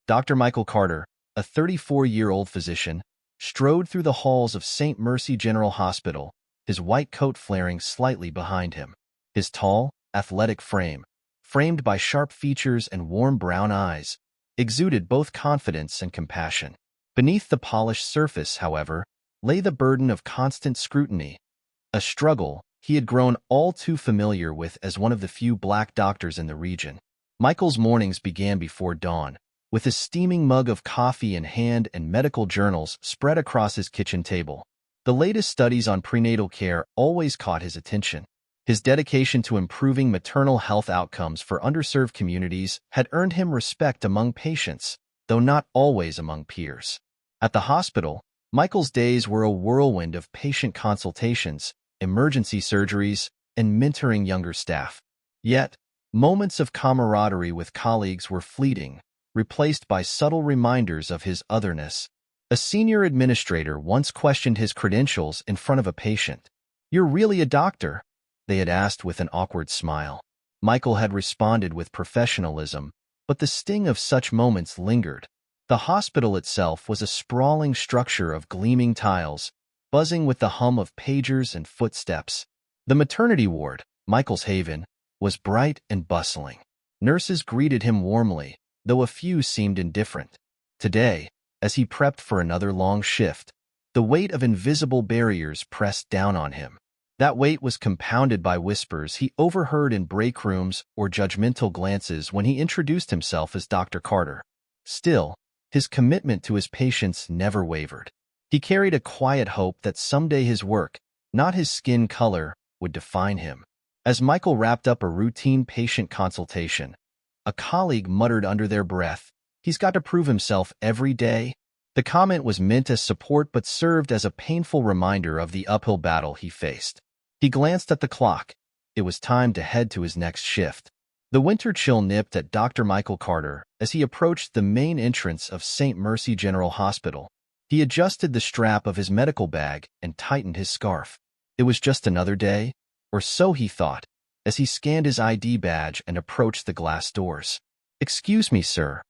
Dr. Michael Carter, a 34-year-old physician, strode through the halls of St. Mercy General Hospital, his white coat flaring slightly behind him. His tall, athletic frame, framed by sharp features and warm brown eyes, exuded both confidence and compassion. Beneath the polished surface, however, lay the burden of constant scrutiny, a struggle he had grown all too familiar with as one of the few black doctors in the region. Michael's mornings began before dawn, with a steaming mug of coffee in hand and medical journals spread across his kitchen table. The latest studies on prenatal care always caught his attention. His dedication to improving maternal health outcomes for underserved communities had earned him respect among patients, though not always among peers. At the hospital, Michael's days were a whirlwind of patient consultations, emergency surgeries, and mentoring younger staff. Yet, moments of camaraderie with colleagues were fleeting, replaced by subtle reminders of his otherness. A senior administrator once questioned his credentials in front of a patient. "You're really a doctor?" they had asked with an awkward smile. Michael had responded with professionalism, but the sting of such moments lingered. The hospital itself was a sprawling structure of gleaming tiles, buzzing with the hum of pagers and footsteps. The maternity ward, Michael's haven, was bright and bustling. Nurses greeted him warmly, though a few seemed indifferent. Today, as he prepped for another long shift, the weight of invisible barriers pressed down on him. That weight was compounded by whispers he overheard in break rooms or judgmental glances when he introduced himself as Dr. Carter. Still, his commitment to his patients never wavered. He carried a quiet hope that someday his work, not his skin color, would define him. As Michael wrapped up a routine patient consultation, a colleague muttered under their breath, "He's got to prove himself every day." The comment was meant as support but served as a painful reminder of the uphill battle he faced. He glanced at the clock. It was time to head to his next shift. The winter chill nipped at Dr. Michael Carter as he approached the main entrance of St. Mercy General Hospital. He adjusted the strap of his medical bag and tightened his scarf. It was just another day, or so he thought, as he scanned his ID badge and approached the glass doors. "Excuse me, sir,"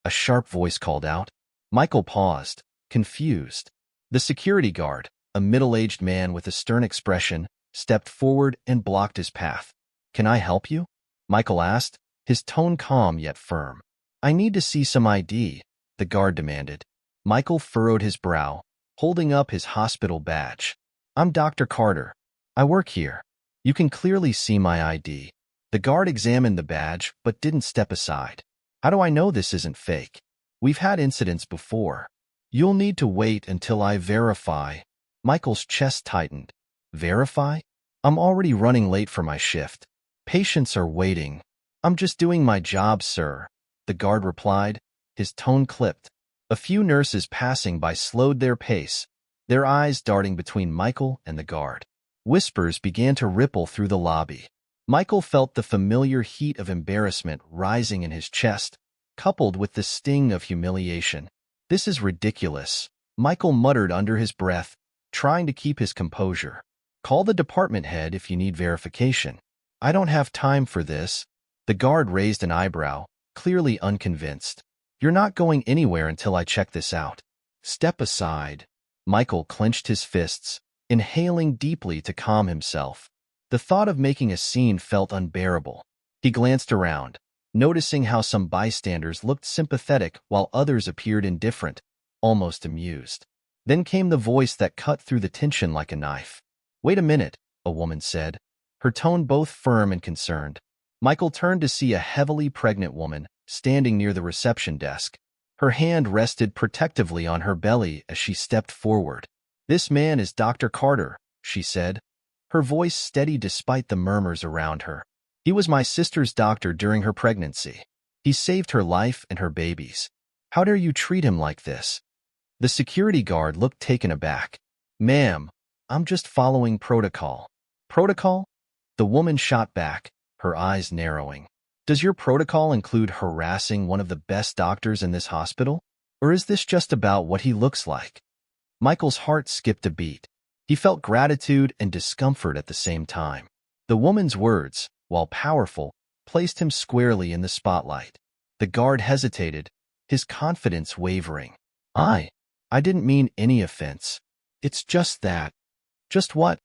a sharp voice called out. Michael paused, confused. The security guard, a middle-aged man with a stern expression, stepped forward and blocked his path. "Can I help you?" Michael asked, his tone calm yet firm. "I need to see some ID," the guard demanded. Michael furrowed his brow, holding up his hospital badge. "I'm Dr. Carter. I work here. You can clearly see my ID." The guard examined the badge but didn't step aside. "How do I know this isn't fake? We've had incidents before." "You'll need to wait until I verify." Michael's chest tightened. "Verify? I'm already running late for my shift. Patients are waiting." "I'm just doing my job, sir," the guard replied, his tone clipped. A few nurses passing by slowed their pace, their eyes darting between Michael and the guard. Whispers began to ripple through the lobby. Michael felt the familiar heat of embarrassment rising in his chest, coupled with the sting of humiliation. "This is ridiculous," Michael muttered under his breath, trying to keep his composure. "Call the department head if you need verification." "I don't have time for this." The guard raised an eyebrow, clearly unconvinced. "You're not going anywhere until I check this out." "Step aside." Michael clenched his fists, inhaling deeply to calm himself. The thought of making a scene felt unbearable. He glanced around, noticing how some bystanders looked sympathetic while others appeared indifferent, almost amused. Then came the voice that cut through the tension like a knife. "Wait a minute," a woman said, her tone both firm and concerned. Michael turned to see a heavily pregnant woman standing near the reception desk. Her hand rested protectively on her belly as she stepped forward. "This man is Dr. Carter," she said, her voice steady despite the murmurs around her. "He was my sister's doctor during her pregnancy. He saved her life and her baby's. How dare you treat him like this?" The security guard looked taken aback. "Ma'am, I'm just following protocol." "Protocol?" The woman shot back, her eyes narrowing. "Does your protocol include harassing one of the best doctors in this hospital? Or is this just about what he looks like?" Michael's heart skipped a beat. He felt gratitude and discomfort at the same time. The woman's words, while powerful, placed him squarely in the spotlight. The guard hesitated, his confidence wavering. I didn't mean any offense. It's just that. Just what?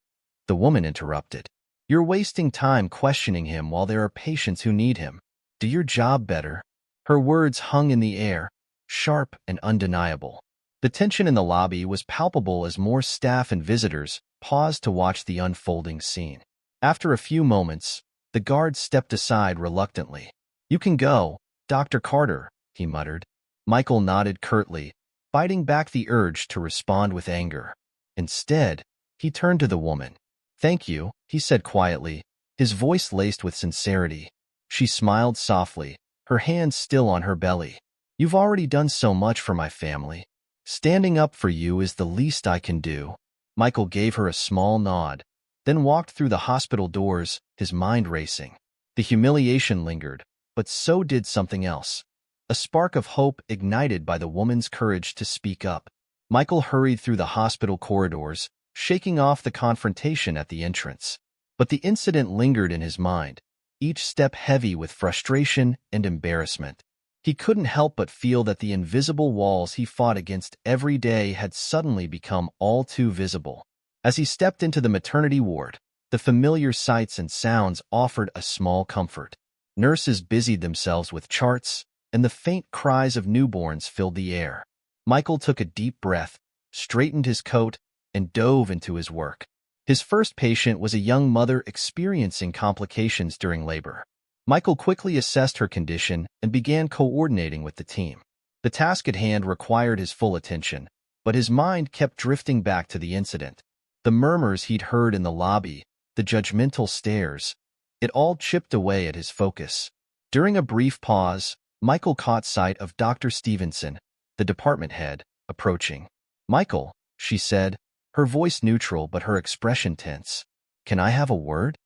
The woman interrupted. You're wasting time questioning him while there are patients who need him. Do your job better. Her words hung in the air, sharp and undeniable. The tension in the lobby was palpable as more staff and visitors paused to watch the unfolding scene. After a few moments, the guard stepped aside reluctantly. You can go, Dr. Carter, he muttered. Michael nodded curtly, fighting back the urge to respond with anger. Instead, he turned to the woman. Thank you, he said quietly, his voice laced with sincerity. She smiled softly, her hands still on her belly. You've already done so much for my family. Standing up for you is the least I can do. Michael gave her a small nod, then walked through the hospital doors, his mind racing. The humiliation lingered, but so did something else. A spark of hope ignited by the woman's courage to speak up. Michael hurried through the hospital corridors, shaking off the confrontation at the entrance. But the incident lingered in his mind, each step heavy with frustration and embarrassment. He couldn't help but feel that the invisible walls he fought against every day had suddenly become all too visible. As he stepped into the maternity ward, the familiar sights and sounds offered a small comfort. Nurses busied themselves with charts, and the faint cries of newborns filled the air. Michael took a deep breath, straightened his coat, and dove into his work. His first patient was a young mother experiencing complications during labor. Michael quickly assessed her condition and began coordinating with the team. The task at hand required his full attention, but his mind kept drifting back to the incident. The murmurs he'd heard in the lobby, the judgmental stares, it all chipped away at his focus. During a brief pause, Michael caught sight of Dr. Stevenson, the department head, approaching. Michael, she said, her voice neutral but her expression tense. Can I have a word?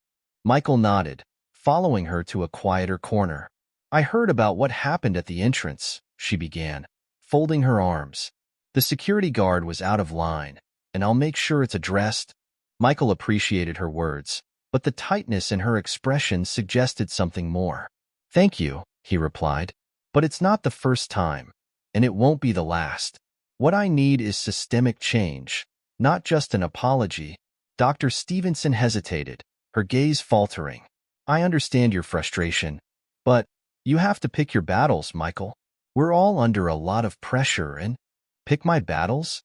Michael nodded, following her to a quieter corner. I heard about what happened at the entrance, she began, folding her arms. The security guard was out of line, and I'll make sure it's addressed. Michael appreciated her words, but the tightness in her expression suggested something more. Thank you, he replied, but it's not the first time, and it won't be the last. What I need is systemic change, not just an apology. Dr. Stevenson hesitated, her gaze faltering. I understand your frustration, but you have to pick your battles, Michael. We're all under a lot of pressure and… Pick my battles?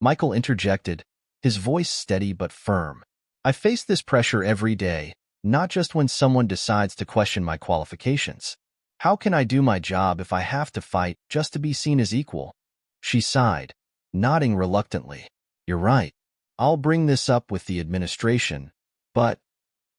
Michael interjected, his voice steady but firm. I face this pressure every day, not just when someone decides to question my qualifications. How can I do my job if I have to fight just to be seen as equal? She sighed, nodding reluctantly. You're right. I'll bring this up with the administration, but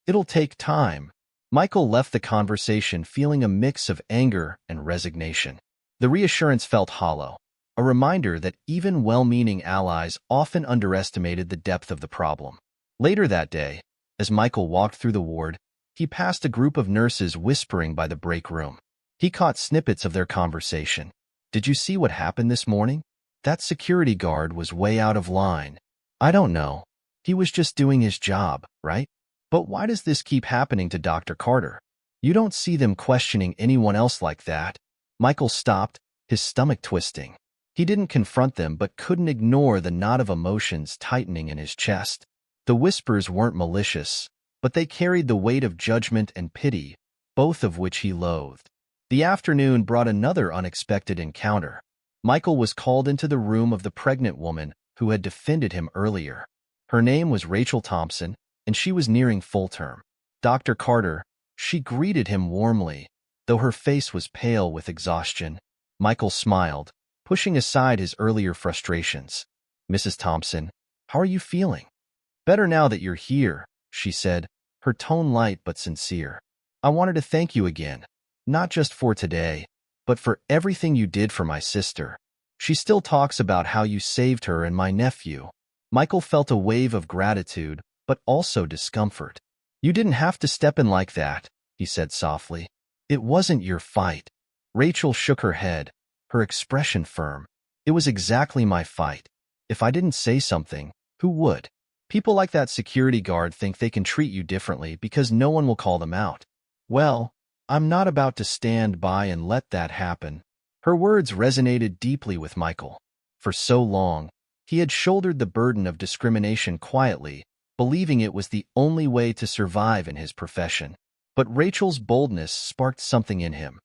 it'll take time. Michael left the conversation feeling a mix of anger and resignation. The reassurance felt hollow, a reminder that even well-meaning allies often underestimated the depth of the problem. Later that day, as Michael walked through the ward, he passed a group of nurses whispering by the break room. He caught snippets of their conversation. Did you see what happened this morning? That security guard was way out of line. I don't know. He was just doing his job, right? But why does this keep happening to Dr. Carter? You don't see them questioning anyone else like that. Michael stopped, his stomach twisting. He didn't confront them but couldn't ignore the knot of emotions tightening in his chest. The whispers weren't malicious, but they carried the weight of judgment and pity, both of which he loathed. The afternoon brought another unexpected encounter. Michael was called into the room of the pregnant woman who had defended him earlier. Her name was Rachel Thompson, and she was nearing full term. Dr. Carter, she greeted him warmly, though her face was pale with exhaustion. Michael smiled, pushing aside his earlier frustrations. Mrs. Thompson, how are you feeling? Better now that you're here, she said, her tone light but sincere. I wanted to thank you again, not just for today, but for everything you did for my sister. She still talks about how you saved her and my nephew. Michael felt a wave of gratitude, but also discomfort. You didn't have to step in like that, he said softly. It wasn't your fight. Rachel shook her head, her expression firm. It was exactly my fight. If I didn't say something, who would? People like that security guard think they can treat you differently because no one will call them out. Well, I'm not about to stand by and let that happen. Her words resonated deeply with Michael. For so long, he had shouldered the burden of discrimination quietly, believing it was the only way to survive in his profession. But Rachel's boldness sparked something in him,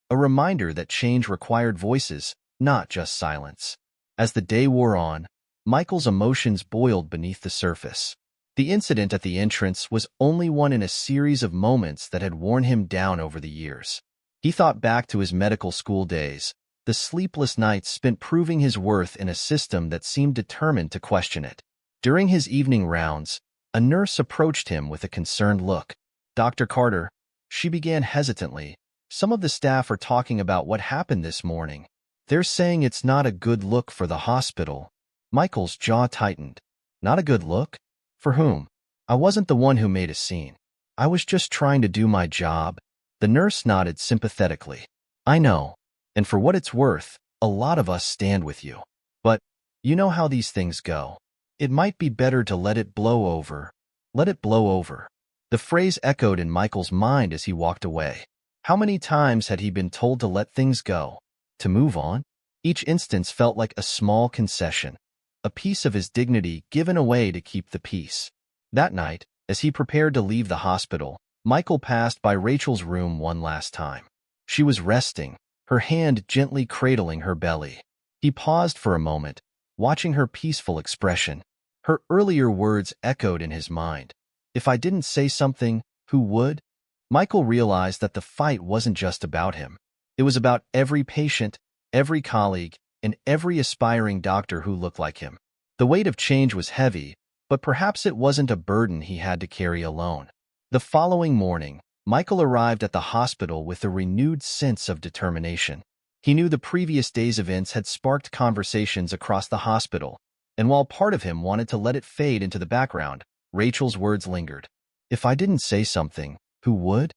a reminder that change required voices, not just silence. As the day wore on, Michael's emotions boiled beneath the surface. The incident at the entrance was only one in a series of moments that had worn him down over the years. He thought back to his medical school days, the sleepless nights spent proving his worth in a system that seemed determined to question it. During his evening rounds, a nurse approached him with a concerned look. "Dr. Carter," she began hesitantly, "some of the staff are talking about what happened this morning. They're saying it's not a good look for the hospital." Michael's jaw tightened. Not a good look? For whom? I wasn't the one who made a scene. I was just trying to do my job. The nurse nodded sympathetically. "I know. And for what it's worth, a lot of us stand with you. But you know how these things go. It might be better to let it blow over." Let it blow over. The phrase echoed in Michael's mind as he walked away. How many times had he been told to let things go, to move on? Each instance felt like a small concession, a piece of his dignity given away to keep the peace. That night, as he prepared to leave the hospital, Michael passed by Rachel's room one last time. She was resting, her hand gently cradling her belly. He paused for a moment, watching her peaceful expression. Her earlier words echoed in his mind. If I didn't say something, who would? Michael realized that the fight wasn't just about him. It was about every patient, every colleague, and every aspiring doctor who looked like him. The weight of change was heavy, but perhaps it wasn't a burden he had to carry alone. The following morning, Michael arrived at the hospital with a renewed sense of determination. He knew the previous day's events had sparked conversations across the hospital, and while part of him wanted to let it fade into the background, Rachel's words lingered. If I didn't say something, who would?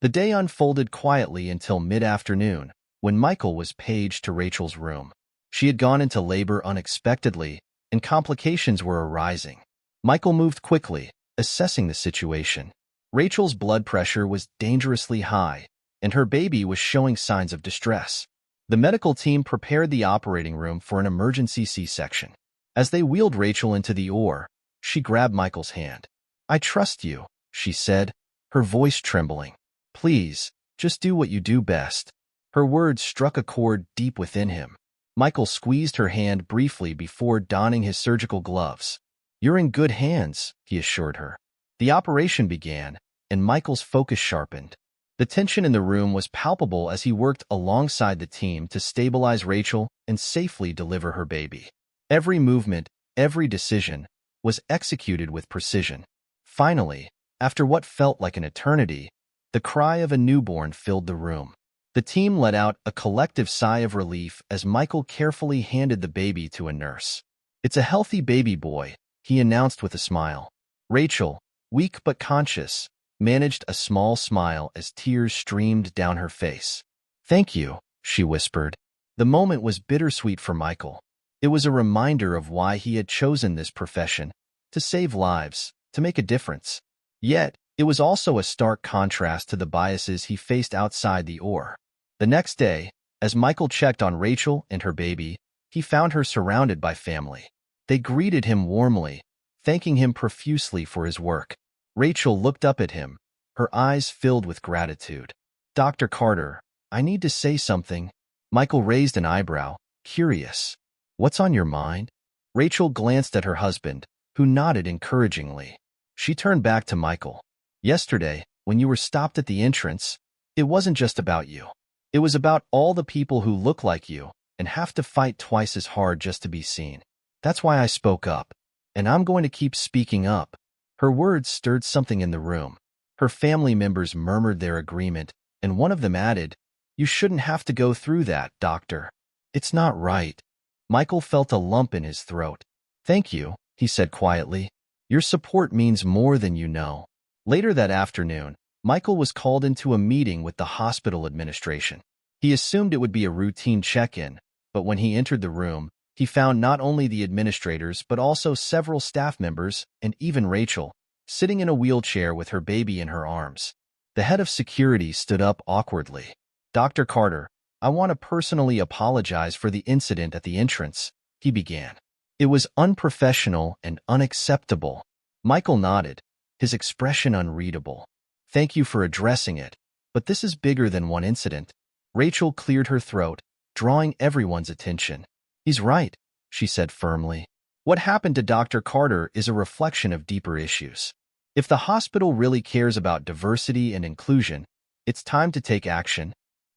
The day unfolded quietly until mid-afternoon, when Michael was paged to Rachel's room. She had gone into labor unexpectedly, and complications were arising. Michael moved quickly, assessing the situation. Rachel's blood pressure was dangerously high, and her baby was showing signs of distress. The medical team prepared the operating room for an emergency C-section. As they wheeled Rachel into the OR, she grabbed Michael's hand. "I trust you," she said, her voice trembling. "Please, just do what you do best." Her words struck a chord deep within him. Michael squeezed her hand briefly before donning his surgical gloves. "You're in good hands," he assured her. The operation began, and Michael's focus sharpened. The tension in the room was palpable as he worked alongside the team to stabilize Rachel and safely deliver her baby. Every movement, every decision, was executed with precision. Finally, after what felt like an eternity, the cry of a newborn filled the room. The team let out a collective sigh of relief as Michael carefully handed the baby to a nurse. "It's a healthy baby boy," he announced with a smile. Rachel, weak but conscious, managed a small smile as tears streamed down her face. "Thank you," she whispered. The moment was bittersweet for Michael. It was a reminder of why he had chosen this profession, to save lives, to make a difference. Yet, it was also a stark contrast to the biases he faced outside the OR. The next day, as Michael checked on Rachel and her baby, he found her surrounded by family. They greeted him warmly, thanking him profusely for his work. Rachel looked up at him, her eyes filled with gratitude. "Dr. Carter, I need to say something." Michael raised an eyebrow, curious. "What's on your mind?" Rachel glanced at her husband, who nodded encouragingly. She turned back to Michael. "Yesterday, when you were stopped at the entrance, it wasn't just about you. It was about all the people who look like you and have to fight twice as hard just to be seen. That's why I spoke up. And I'm going to keep speaking up." Her words stirred something in the room. Her family members murmured their agreement, and one of them added, "You shouldn't have to go through that, doctor. It's not right." Michael felt a lump in his throat. "Thank you," he said quietly. "Your support means more than you know." Later that afternoon, Michael was called into a meeting with the hospital administration. He assumed it would be a routine check-in, but when he entered the room, he found not only the administrators but also several staff members, and even Rachel, sitting in a wheelchair with her baby in her arms. The head of security stood up awkwardly. "Dr. Carter, I want to personally apologize for the incident at the entrance, he began. It was unprofessional and unacceptable. Michael nodded, his expression unreadable. Thank you for addressing it, but this is bigger than one incident. Rachel cleared her throat, drawing everyone's attention. He's right, she said firmly. What happened to Dr. Carter is a reflection of deeper issues. If the hospital really cares about diversity and inclusion, it's time to take action.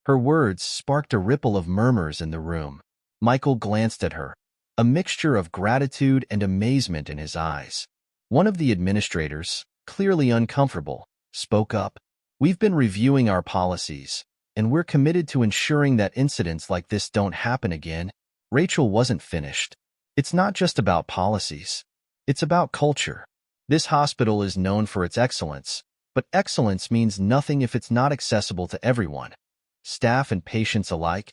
Her words sparked a ripple of murmurs in the room. Michael glanced at her, a mixture of gratitude and amazement in his eyes. One of the administrators, clearly uncomfortable, spoke up. We've been reviewing our policies, and we're committed to ensuring that incidents like this don't happen again. Rachel wasn't finished. It's not just about policies. It's about culture. This hospital is known for its excellence, but excellence means nothing if it's not accessible to everyone, staff and patients alike.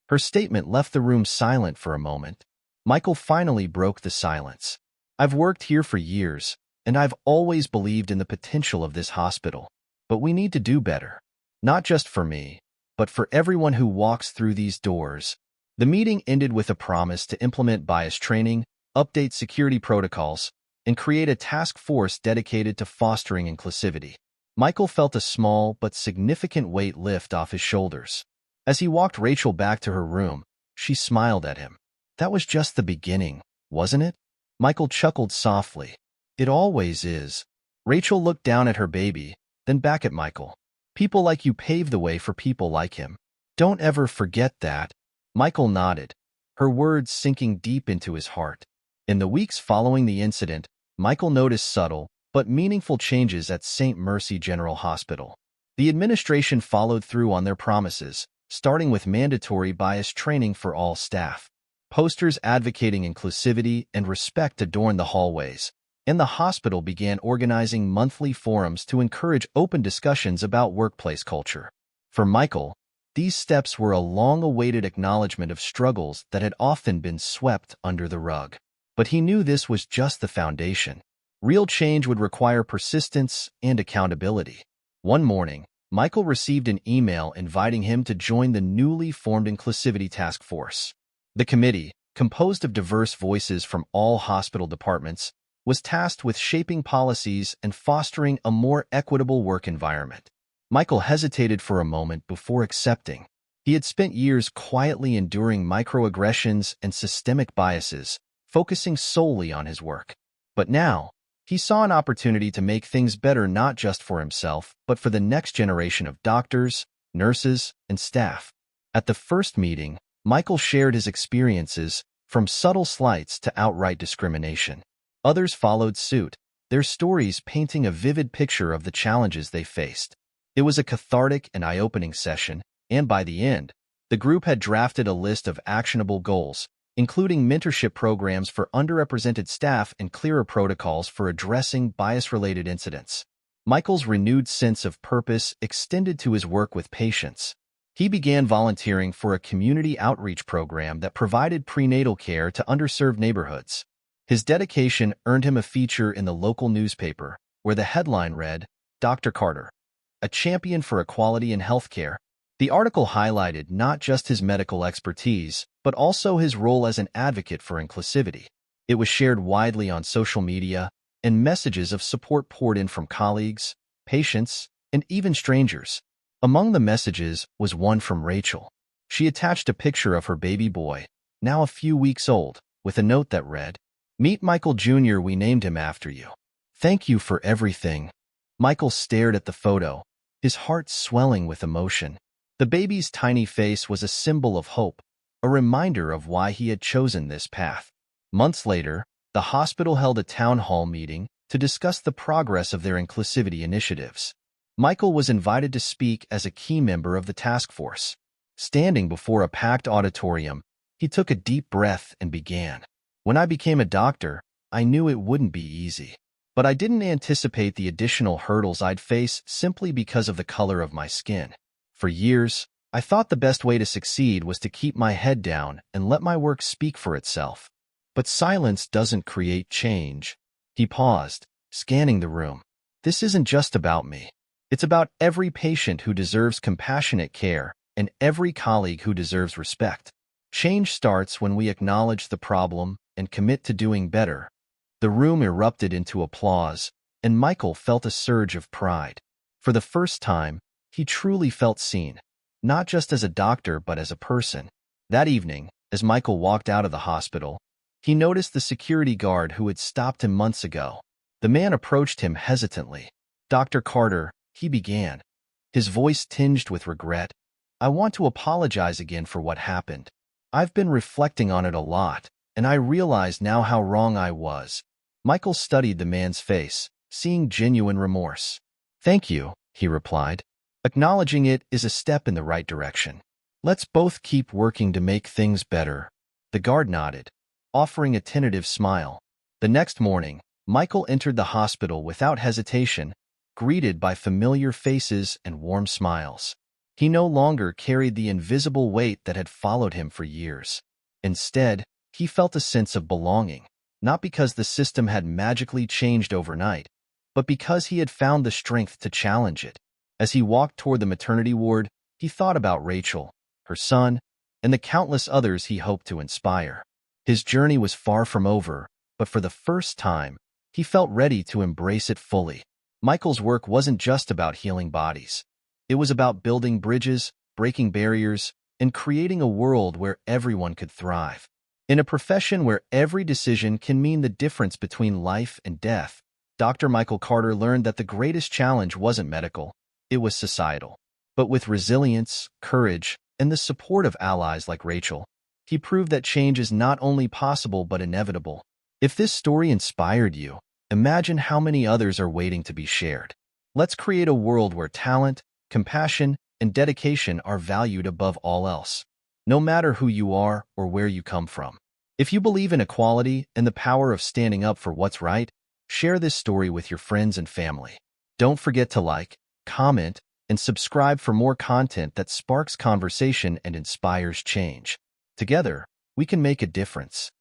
Her statement left the room silent for a moment. Michael finally broke the silence. I've worked here for years, and I've always believed in the potential of this hospital. But we need to do better. Not just for me, but for everyone who walks through these doors. The meeting ended with a promise to implement bias training, update security protocols, and create a task force dedicated to fostering inclusivity. Michael felt a small but significant weight lift off his shoulders. As he walked Rachel back to her room, she smiled at him. That was just the beginning, wasn't it? Michael chuckled softly. It always is. Rachel looked down at her baby, then back at Michael. People like you pave the way for people like him. Don't ever forget that. Michael nodded, her words sinking deep into his heart. In the weeks following the incident, Michael noticed subtle but meaningful changes at St. Mercy General Hospital. The administration followed through on their promises, starting with mandatory bias training for all staff. Posters advocating inclusivity and respect adorned the hallways, and the hospital began organizing monthly forums to encourage open discussions about workplace culture. For Michael, these steps were a long-awaited acknowledgement of struggles that had often been swept under the rug. But he knew this was just the foundation. Real change would require persistence and accountability. One morning, Michael received an email inviting him to join the newly formed Inclusivity Task Force. The committee, composed of diverse voices from all hospital departments, was tasked with shaping policies and fostering a more equitable work environment. Michael hesitated for a moment before accepting. He had spent years quietly enduring microaggressions and systemic biases, focusing solely on his work. But now, he saw an opportunity to make things better not just for himself, but for the next generation of doctors, nurses, and staff. At the first meeting, Michael shared his experiences, from subtle slights to outright discrimination. Others followed suit, their stories painting a vivid picture of the challenges they faced. It was a cathartic and eye-opening session, and by the end, the group had drafted a list of actionable goals, including mentorship programs for underrepresented staff and clearer protocols for addressing bias-related incidents. Michael's renewed sense of purpose extended to his work with patients. He began volunteering for a community outreach program that provided prenatal care to underserved neighborhoods. His dedication earned him a feature in the local newspaper, where the headline read, "Dr. Carter, a champion for equality in healthcare." The article highlighted not just his medical expertise, but also his role as an advocate for inclusivity. It was shared widely on social media, and messages of support poured in from colleagues, patients, and even strangers. Among the messages was one from Rachel. She attached a picture of her baby boy, now a few weeks old, with a note that read, "Meet Michael Jr., we named him after you. Thank you for everything." Michael stared at the photo, his heart swelling with emotion. The baby's tiny face was a symbol of hope, a reminder of why he had chosen this path. Months later, the hospital held a town hall meeting to discuss the progress of their inclusivity initiatives. Michael was invited to speak as a key member of the task force. Standing before a packed auditorium, he took a deep breath and began. "When I became a doctor, I knew it wouldn't be easy. But I didn't anticipate the additional hurdles I'd face simply because of the color of my skin. For years, I thought the best way to succeed was to keep my head down and let my work speak for itself. But silence doesn't create change." He paused, scanning the room. "This isn't just about me. It's about every patient who deserves compassionate care, and every colleague who deserves respect. Change starts when we acknowledge the problem and commit to doing better. The room erupted into applause, and Michael felt a surge of pride. For the first time, he truly felt seen, not just as a doctor but as a person. That evening, as Michael walked out of the hospital, he noticed the security guard who had stopped him months ago. The man approached him hesitantly. "Dr. Carter," he began, his voice tinged with regret, "I want to apologize again for what happened. I've been reflecting on it a lot, and I realize now how wrong I was." Michael studied the man's face, seeing genuine remorse. "Thank you," he replied. "Acknowledging it is a step in the right direction. Let's both keep working to make things better." The guard nodded, offering a tentative smile. The next morning, Michael entered the hospital without hesitation, greeted by familiar faces and warm smiles. He no longer carried the invisible weight that had followed him for years. Instead, he felt a sense of belonging, not because the system had magically changed overnight, but because he had found the strength to challenge it. As he walked toward the maternity ward, he thought about Rachel, her son, and the countless others he hoped to inspire. His journey was far from over, but for the first time, he felt ready to embrace it fully. Michael's work wasn't just about healing bodies. It was about building bridges, breaking barriers, and creating a world where everyone could thrive. In a profession where every decision can mean the difference between life and death, Dr. Michael Carter learned that the greatest challenge wasn't medical, it was societal. But with resilience, courage, and the support of allies like Rachel, he proved that change is not only possible but inevitable. If this story inspired you, imagine how many others are waiting to be shared. Let's create a world where talent, compassion, and dedication are valued above all else, no matter who you are or where you come from. If you believe in equality and the power of standing up for what's right, share this story with your friends and family. Don't forget to like, comment, and subscribe for more content that sparks conversation and inspires change. Together, we can make a difference.